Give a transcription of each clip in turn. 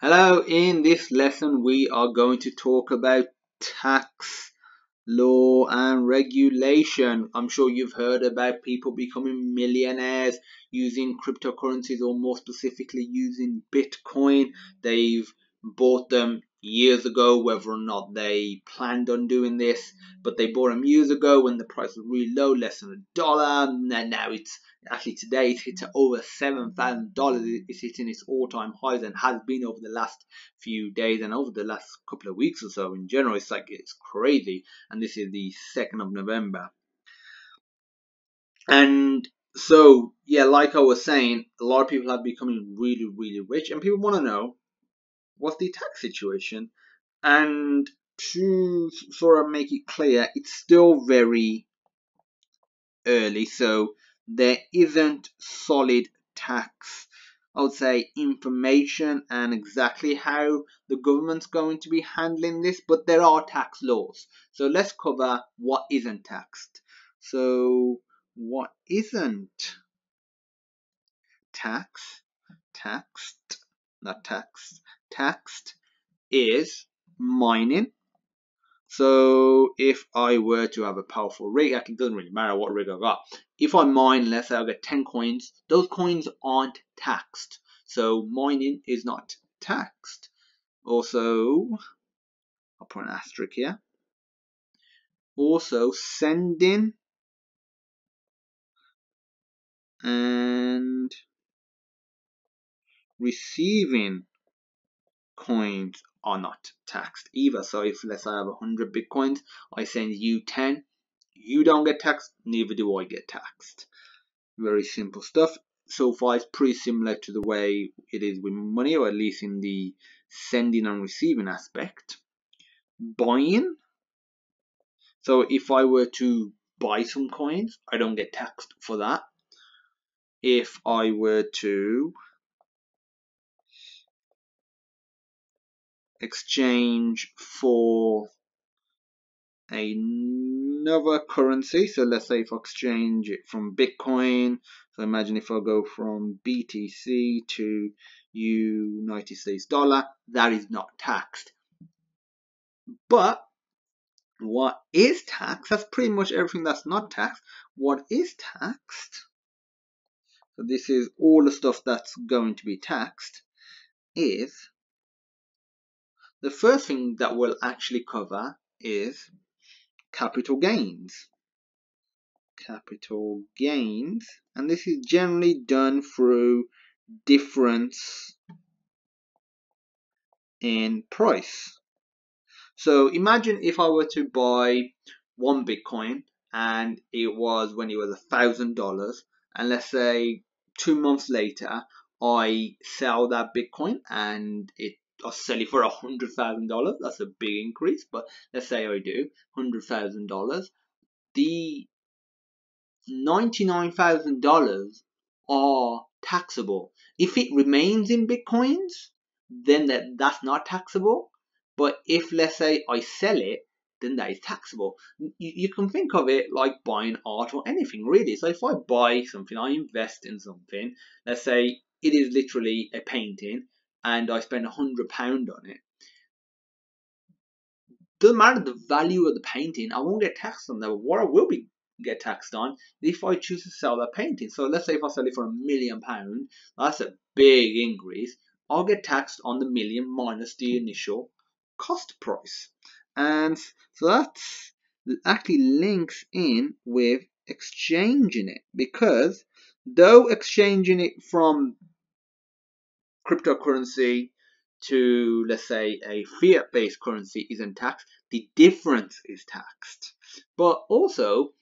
Hello, in this lesson we are going to talk about tax law and regulation. I'm sure you've heard about people becoming millionaires using cryptocurrencies, or more specifically using Bitcoin. They've bought them years ago, whether or not they planned on doing this, but they bought them years ago when the price was really low, less than $1, and now it's actually today it's hit to over $7,000. It's hitting its all-time highs and has been over the last few days and over the last couple of weeks or so. In general, it's crazy, and this is the 2nd of November. And so, yeah, like I was saying, a lot of people are becoming really, really rich, and people want to know what's the tax situation. And to sort of make it clear, it's still very early, so there isn't solid tax, I would say, information and exactly how the government's going to be handling this, but there are tax laws. So let's cover what isn't taxed. So what isn't taxed is mining. So if I were to have a powerful rig, it doesn't really matter what rig I got. If I mine, let's say I get 10 coins, those coins aren't taxed. So mining is not taxed. Also, I'll put an asterisk here. Also, sending and receiving coins are not taxed either. So if let's say I have 100 bitcoins, I send you 10, you don't get taxed, neither do I get taxed. Very simple stuff. So far it's pretty similar to the way it is with money, or at least in the sending and receiving aspect. Buying, so if I were to buy some coins, I don't get taxed for that. If I were to exchange for another currency, so let's say if I exchange it from Bitcoin, so imagine if I go from BTC to United States dollar, that is not taxed. But what is taxed, that's pretty much everything that's not taxed. What is taxed, so this is all the stuff that's going to be taxed, is the first thing that we'll actually cover is capital gains. Capital gains, and this is generally done through difference in price. So imagine if I were to buy one Bitcoin and it was when it was $1,000, and let's say 2 months later I sell that Bitcoin and I sell it for $100,000. That's a big increase, but let's say I do $100,000. The $99,000 are taxable. If it remains in Bitcoins, then that's not taxable. But if, let's say, I sell it, then that is taxable. You can think of it like buying art or anything, really. So if I buy something, I invest in something, let's say it is literally a painting, and I spend £100 on it. Doesn't matter the value of the painting, I won't get taxed on that. What I will get taxed on if I choose to sell that painting. So let's say if I sell it for £1 million, that's a big increase. I'll get taxed on the million minus the initial cost price. And so that actually links in with exchanging it, because though exchanging it from cryptocurrency to, let's say, a fiat-based currency isn't taxed, the difference is taxed. But also,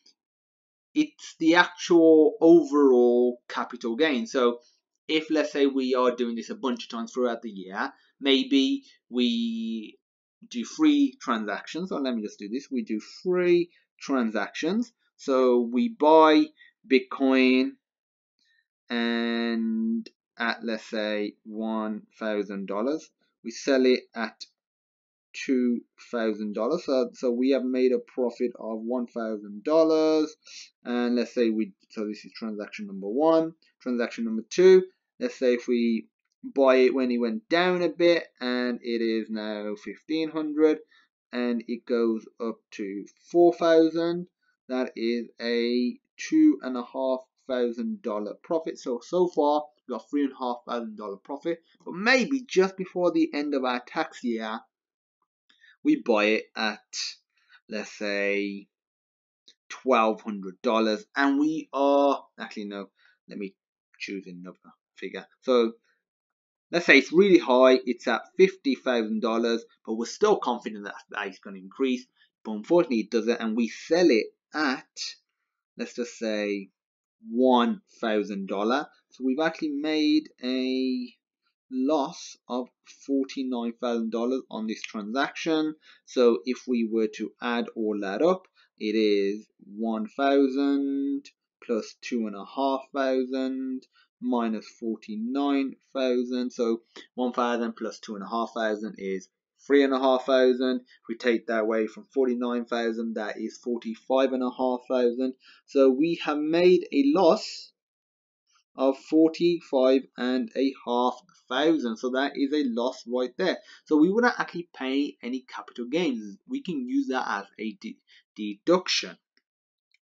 it's the actual overall capital gain. So if, let's say, we are doing this a bunch of times throughout the year, maybe we do 3 transactions. So let me just do this. We do 3 transactions. So we buy Bitcoin and at, let's say, $1,000. We sell it at $2,000. So we have made a profit of $1,000. And let's say so this is transaction number 1. Transaction number 2, let's say if we buy it when it went down a bit, and it is now 1500, and it goes up to 4000. That is a $2,500 profit. So far we got $3,500 profit, but maybe just before the end of our tax year we buy it at, let's say, $1,200, and we are actually, no, let me choose another figure. So let's say it's really high, it's at $50,000, but we're still confident that it's going to increase. But unfortunately, it doesn't, and we sell it at, let's just say, $1,000. So we've actually made a loss of $49,000 on this transaction. So if we were to add all that up, it is 1,000 plus 2,500 minus 49,000. So 1,000 plus 2,500 is 3,500. If we take that away from 49,000, that is 45,500. So we have made a loss of 45,500. So that is a loss right there. So we wouldn't actually pay any capital gains. We can use that as a deduction.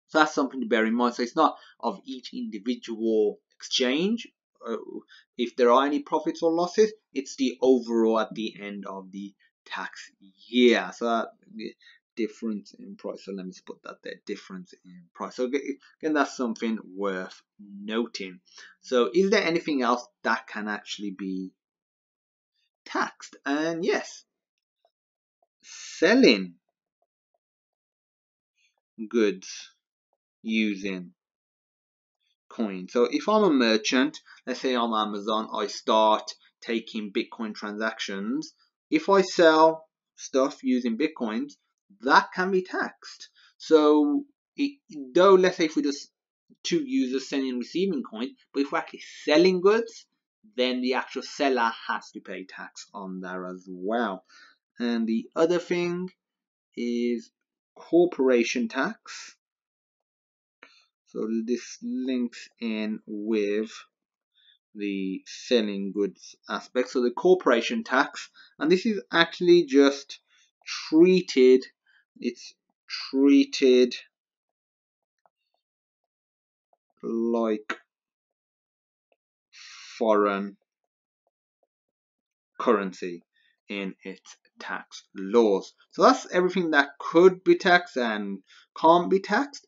So that's something to bear in mind. So it's not of each individual exchange. If there are any profits or losses, it's the overall at the end of the tax year. So that difference in price. So let me just put that there, difference in price. So again, that's something worth noting. So is there anything else that can actually be taxed? And yes, selling goods using coin. So if I'm a merchant, let's say on Amazon, I start taking Bitcoin transactions. If I sell stuff using Bitcoins, that can be taxed. So though, let's say if we just two users sending and receiving coins, but if we're actually selling goods, then the actual seller has to pay tax on that as well. And the other thing is corporation tax. So this links in with the selling goods aspect. So the corporation tax, and this is actually just treated, it's treated like foreign currency in its tax laws. So that's everything that could be taxed and can't be taxed.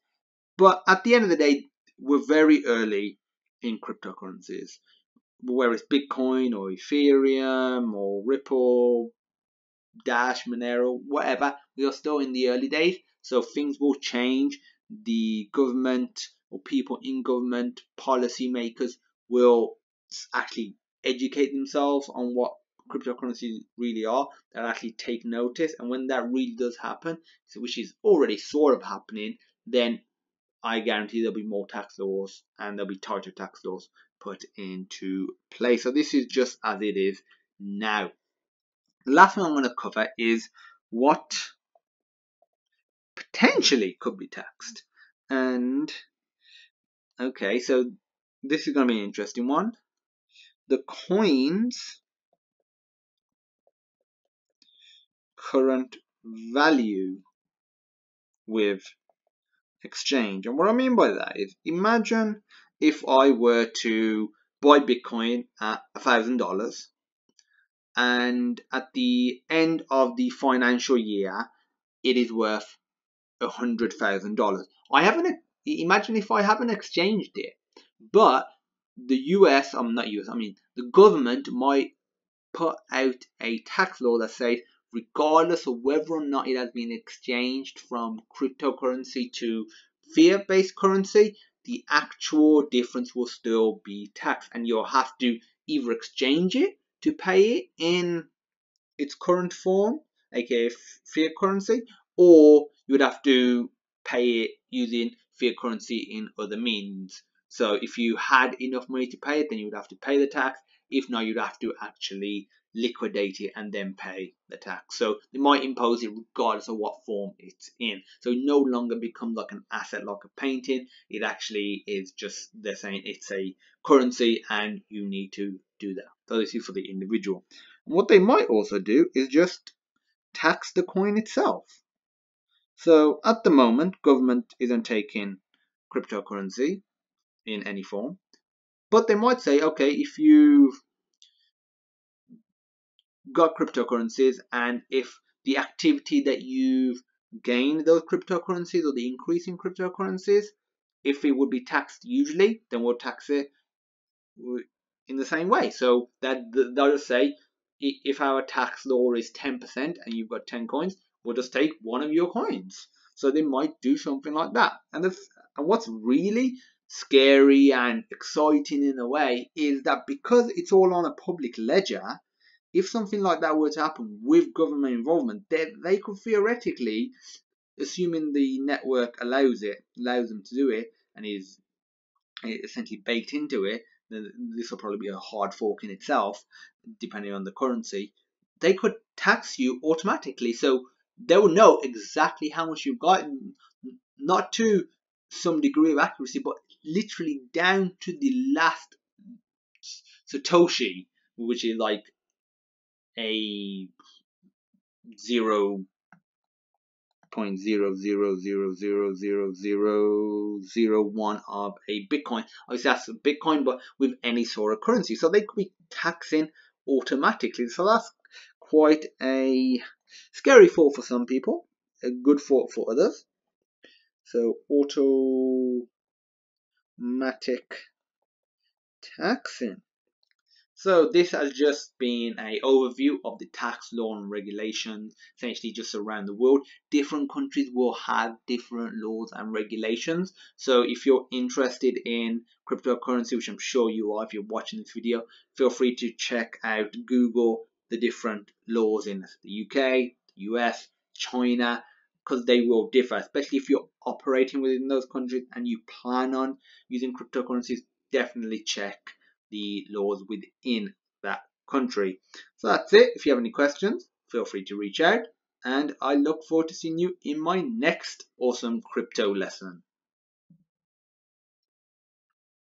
But at the end of the day, we're very early in cryptocurrencies. Whether it's Bitcoin or Ethereum or Ripple, Dash, Monero, whatever, we are still in the early days. So things will change. The government or people in government, policymakers, will actually educate themselves on what cryptocurrencies really are. They'll actually take notice, and when that really does happen, which is already sort of happening, then I guarantee there'll be more tax laws and there'll be tighter tax laws put into place. So this is just as it is now. The last thing I'm going to cover is what potentially could be taxed. And okay, so this is going to be an interesting one. The coin's current value with exchange. And what I mean by that is, imagine if I were to buy Bitcoin at $1,000, and at the end of the financial year it is worth $100,000. I haven't, imagine if I haven't exchanged it, but the US, I'm not US, I mean the government might put out a tax law that says regardless of whether or not it has been exchanged from cryptocurrency to fiat-based currency, the actual difference will still be taxed, and you'll have to either exchange it to pay it in its current form, aka fiat currency, or you would have to pay it using fiat currency in other means. So if you had enough money to pay it, then you would have to pay the tax. If not, you'd have to actually liquidate it and then pay the tax. So they might impose it regardless of what form it's in. So it no longer becomes like an asset, like a painting. It actually is just, they're saying it's a currency and you need to do that. So this is for the individual. And what they might also do is just tax the coin itself. So at the moment, government isn't taking cryptocurrency in any form, but they might say, okay, if you've got cryptocurrencies and if the activity that you've gained those cryptocurrencies or the increase in cryptocurrencies, if it would be taxed usually, then we'll tax it in the same way. So that they'll just say, if our tax law is 10% and you've got 10 coins, we'll just take one of your coins. So they might do something like that. And what's really scary and exciting in a way is that because it's all on a public ledger, if something like that were to happen with government involvement, they could theoretically, assuming the network allows them to do it, and is essentially baked into it, this will probably be a hard fork in itself, depending on the currency, they could tax you automatically. So they will know exactly how much you've got, not to some degree of accuracy, but literally down to the last Satoshi, which is like a 0.000000001 of a Bitcoin. Obviously that's a Bitcoin, but with any sort of currency. So they could be taxing automatically. So that's quite a scary thought for some people, a good thought for others. So automatic taxing. So this has just been an overview of the tax law and regulations, essentially just around the world. Different countries will have different laws and regulations. So if you're interested in cryptocurrency, which I'm sure you are if you're watching this video, feel free to check out, Google the different laws in the UK, the US, China, because they will differ, especially if you're operating within those countries and you plan on using cryptocurrencies. Definitely check the laws within that country. So that's it. If you have any questions, feel free to reach out, and I look forward to seeing you in my next awesome crypto lesson.